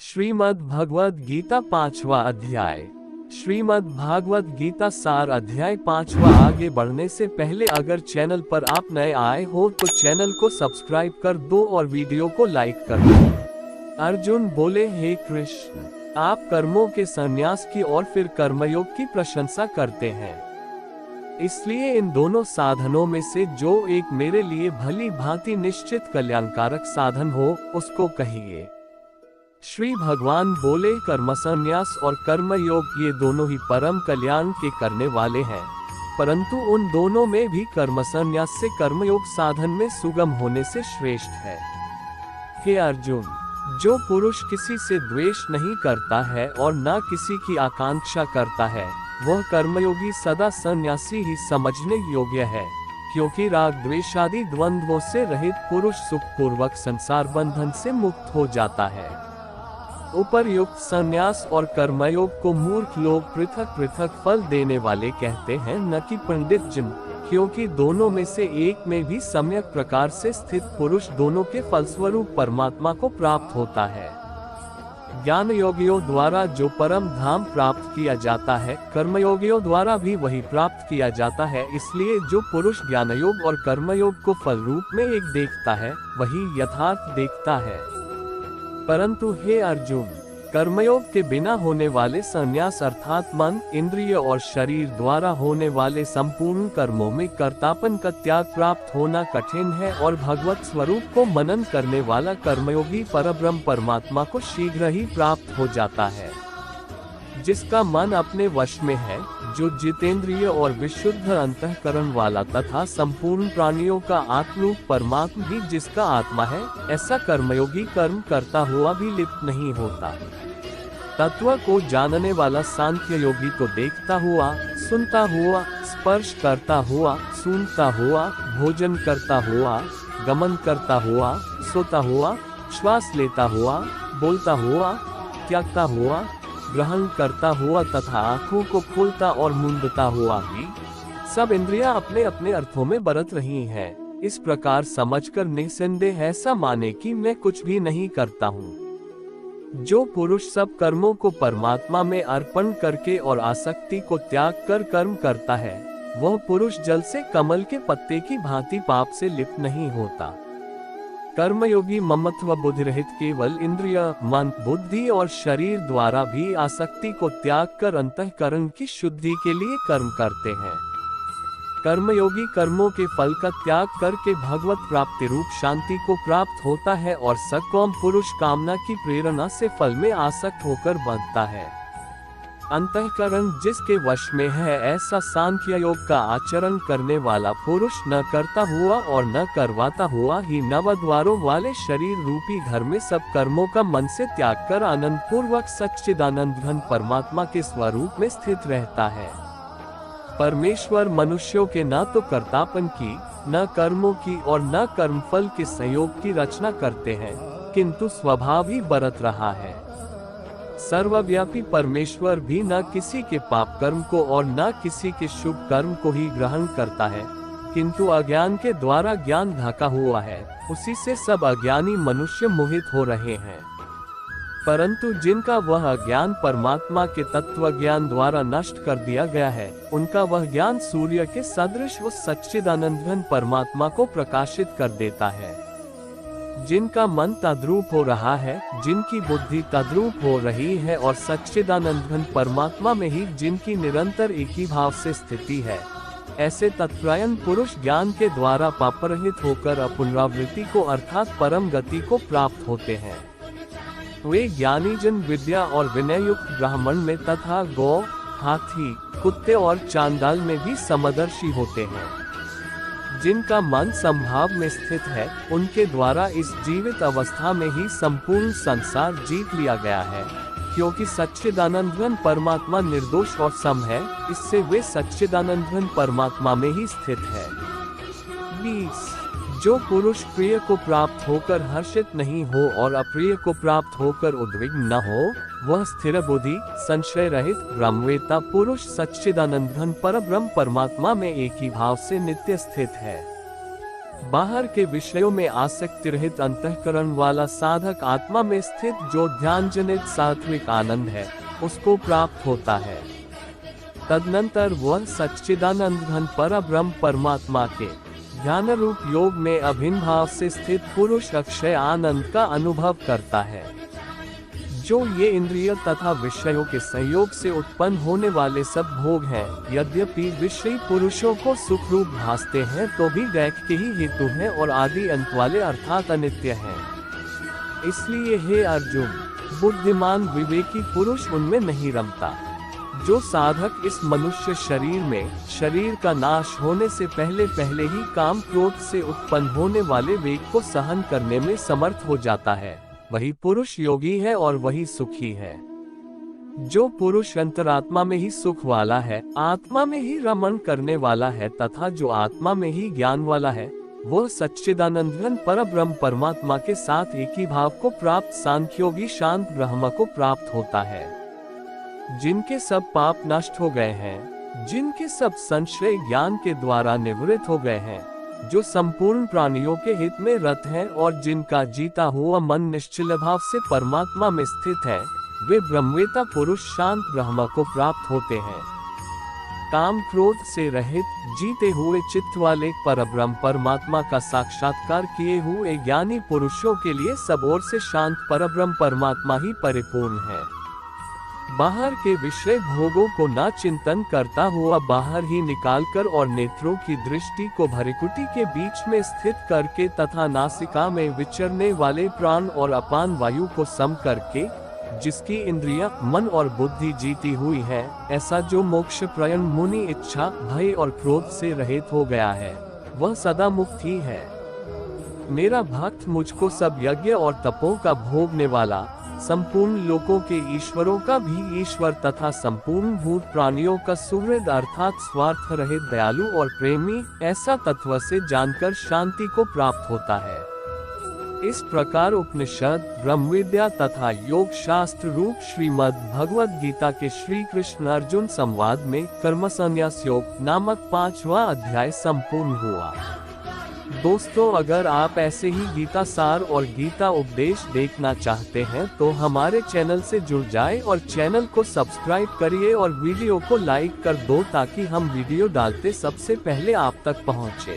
श्रीमद् भगवद गीता 5वां अध्याय। श्रीमद् भागवत गीता सार अध्याय 5वां। आगे बढ़ने से पहले अगर चैनल पर आप नए आए हो तो चैनल को सब्सक्राइब कर दो और वीडियो को लाइक कर दो। अर्जुन बोले, हे कृष्ण, आप कर्मों के संन्यास की और फिर कर्मयोग की प्रशंसा करते हैं, इसलिए इन दोनों साधनों में से जो एक मेरे लिए भली भांति निश्चित कल्याणकारक साधन हो उसको कहिए। श्री भगवान बोले, कर्म संन्यास और कर्म योग ये दोनों ही परम कल्याण के करने वाले हैं, परंतु उन दोनों में भी कर्म संन्यास से कर्मयोग साधन में सुगम होने से श्रेष्ठ है। हे अर्जुन, जो पुरुष किसी से द्वेष नहीं करता है और न किसी की आकांक्षा करता है, वह कर्मयोगी सदा संन्यासी ही समझने योग्य है, क्योंकि राग द्वेष आदि द्वंद्वों से रहित पुरुष सुख पूर्वक संसार बंधन से मुक्त हो जाता है। उपर्युक्त संन्यास और कर्मयोग को मूर्ख लोग पृथक पृथक फल देने वाले कहते हैं, न कि पंडित जन, क्योंकि दोनों में से एक में भी सम्यक प्रकार से स्थित पुरुष दोनों के फलस्वरूप परमात्मा को प्राप्त होता है। ज्ञान योगियों द्वारा जो परम धाम प्राप्त किया जाता है, कर्मयोगियों द्वारा भी वही प्राप्त किया जाता है। इसलिए जो पुरुष ज्ञान योग और कर्मयोग को फल रूप में एक देखता है, वही यथार्थ देखता है। परंतु हे अर्जुन, कर्मयोग के बिना होने वाले संन्यास अर्थात मन, इंद्रिय और शरीर द्वारा होने वाले संपूर्ण कर्मों में कर्तापन का त्याग प्राप्त होना कठिन है, और भगवत स्वरूप को मनन करने वाला कर्मयोगी परब्रह्म परमात्मा को शीघ्र ही प्राप्त हो जाता है। जिसका मन अपने वश में है, जो जितेंद्रिय और विशुद्ध अंतःकरण वाला तथा संपूर्ण प्राणियों का आत्मरूप परमात्मा भी जिसका आत्मा है, ऐसा कर्मयोगी कर्म करता हुआ भी लिप्त नहीं होता। तत्व को जानने वाला सांख्य योगी तो देखता हुआ, सुनता हुआ, स्पर्श करता हुआ, सूंघता हुआ, भोजन करता हुआ, गमन करता हुआ, सोता हुआ, श्वास लेता हुआ, बोलता हुआ, त्यागता हुआ, ग्रहण करता हुआ तथा आँखों को खोलता और मूंदता हुआ भी सब इंद्रियां अपने अपने अर्थों में बरत रही हैं। इस प्रकार समझकर निसंदेह ऐसा माने कि मैं कुछ भी नहीं करता हूँ। जो पुरुष सब कर्मों को परमात्मा में अर्पण करके और आसक्ति को त्याग कर कर्म करता है, वह पुरुष जल से कमल के पत्ते की भांति पाप से लिप्त नहीं होता। कर्मयोगी ममत्व बुद्धि रहित केवल इंद्रिय, मन, बुद्धि और शरीर द्वारा भी आसक्ति को त्याग कर अंतःकरण की शुद्धि के लिए कर्म करते हैं। कर्मयोगी कर्मों के फल का त्याग करके भगवत प्राप्ति रूप शांति को प्राप्त होता है, और सकौम पुरुष कामना की प्रेरणा से फल में आसक्त होकर बंधता है। अंतःकरण जिसके वश में है, ऐसा सांख्य योग का आचरण करने वाला पुरुष न करता हुआ और न करवाता हुआ ही नवद्वारों वाले शरीर रूपी घर में सब कर्मों का मन से त्याग कर आनंद पूर्वक सच्चिदानंद घन परमात्मा के स्वरूप में स्थित रहता है। परमेश्वर मनुष्यों के न तो कर्तापन की, न कर्मों की और न कर्मफल के संयोग की रचना करते हैं, किंतु स्वभाव ही बरत रहा है। सर्वव्यापी परमेश्वर भी न किसी के पाप कर्म को और न किसी के शुभ कर्म को ही ग्रहण करता है, किंतु अज्ञान के द्वारा ज्ञान ढका हुआ है, उसी से सब अज्ञानी मनुष्य मोहित हो रहे हैं। परंतु जिनका वह ज्ञान परमात्मा के तत्व ज्ञान द्वारा नष्ट कर दिया गया है, उनका वह ज्ञान सूर्य के सदृश उस सच्चिदानंद घन परमात्मा को प्रकाशित कर देता है। जिनका मन तद्रूप हो रहा है, जिनकी बुद्धि तद्रूप हो रही है, और सच्चिदानंद घन परमात्मा में ही जिनकी निरंतर एक ही भाव से स्थिति है, ऐसे तत्परायण पुरुष ज्ञान के द्वारा पापरहित होकर अपुनरावृत्ति को अर्थात परम गति को प्राप्त होते हैं। वे ज्ञानी जन विद्या और विनय युक्त ब्राह्मण में तथा गौ, हाथी, कुत्ते और चांडाल में भी समदर्शी होते हैं। जिनका मन संभाव में स्थित है, उनके द्वारा इस जीवित अवस्था में ही संपूर्ण संसार जीत लिया गया है, क्योंकि सच्चिदानंद घन परमात्मा निर्दोष और सम है, इससे वे सच्चिदानंद घन परमात्मा में ही स्थित है। 20 जो पुरुष प्रिय को प्राप्त होकर हर्षित नहीं हो और अप्रिय को प्राप्त होकर उद्विग्न न हो, वह स्थिर बुद्धि, संशय रहित ब्रह्मवेत्ता पुरुष सच्चिदानंद घन परब्रह्म परमात्मा में एक ही भाव से नित्य स्थित है। बाहर के विषयों में आसक्ति रहित अंतःकरण वाला साधक आत्मा में स्थित जो ध्यान जनित सात्विक आनंद है उसको प्राप्त होता है। तदनंतर वह सच्चिदानंद घन परब्रह्म परमात्मा के ध्यान रूप योग में अभिन्न भाव से स्थित पुरुष अक्षय आनंद का अनुभव करता है। जो ये इंद्रिय तथा विषयों के संयोग से उत्पन्न होने वाले सब भोग हैं, यद्यपि विषयी पुरुषों को सुख रूप भासते हैं तो भी दैख के ही हेतु हैं और आदि अंत वाले अर्थात अनित्य हैं। इसलिए हे अर्जुन, बुद्धिमान विवेकी पुरुष उनमें नहीं रमता। जो साधक इस मनुष्य शरीर में शरीर का नाश होने से पहले पहले ही काम क्रोध से उत्पन्न होने वाले वेग को सहन करने में समर्थ हो जाता है, वही पुरुष योगी है और वही सुखी है। जो पुरुष अंतरात्मा में ही सुख वाला है, आत्मा में ही रमण करने वाला है तथा जो आत्मा में ही ज्ञान वाला है, वह सच्चिदानंदघन परब्रह्म परमात्मा के साथ एक ही भाव को प्राप्त सांख्योगी शांत ब्रह्म को प्राप्त होता है। जिनके सब पाप नष्ट हो गए हैं, जिनके सब संशय ज्ञान के द्वारा निवृत्त हो गए हैं, जो संपूर्ण प्राणियों के हित में रत हैं और जिनका जीता हुआ मन निश्चल भाव से परमात्मा में स्थित है, वे ब्रह्मवेता पुरुष शांत ब्रह्म को प्राप्त होते हैं। काम क्रोध से रहित जीते हुए चित्त वाले परब्रह्म परमात्मा का साक्षात्कार किए हुए ज्ञानी पुरुषों के लिए सब ओर से शांत परब्रह्म परमात्मा ही परिपूर्ण है। बाहर के विषय भोगों को न चिंतन करता हुआ बाहर ही निकालकर और नेत्रों की दृष्टि को भृकुटी के बीच में स्थित करके तथा नासिका में विचरने वाले प्राण और अपान वायु को सम करके जिसकी इंद्रियां, मन और बुद्धि जीती हुई है, ऐसा जो मोक्ष प्रयण मुनि इच्छा, भय और क्रोध से रहित हो गया है, वह सदा मुक्त ही है। मेरा भक्त मुझको सब यज्ञ और तपों का भोगने वाला, संपूर्ण लोकों के ईश्वरों का भी ईश्वर तथा संपूर्ण भूत प्राणियों का सुहृद अर्थात स्वार्थ रहित दयालु और प्रेमी ऐसा तत्व से जानकर शांति को प्राप्त होता है। इस प्रकार उपनिषद, ब्रह्मविद्या तथा योग शास्त्र रूप श्रीमद् भगवद गीता के श्री कृष्ण अर्जुन संवाद में कर्म संन्यास योग नामक 5वां अध्याय संपूर्ण हुआ। दोस्तों, अगर आप ऐसे ही गीता सार और गीता उपदेश देखना चाहते हैं तो हमारे चैनल से जुड़ जाएं और चैनल को सब्सक्राइब करिए और वीडियो को लाइक कर दो ताकि हम वीडियो डालते सबसे पहले आप तक पहुंचे।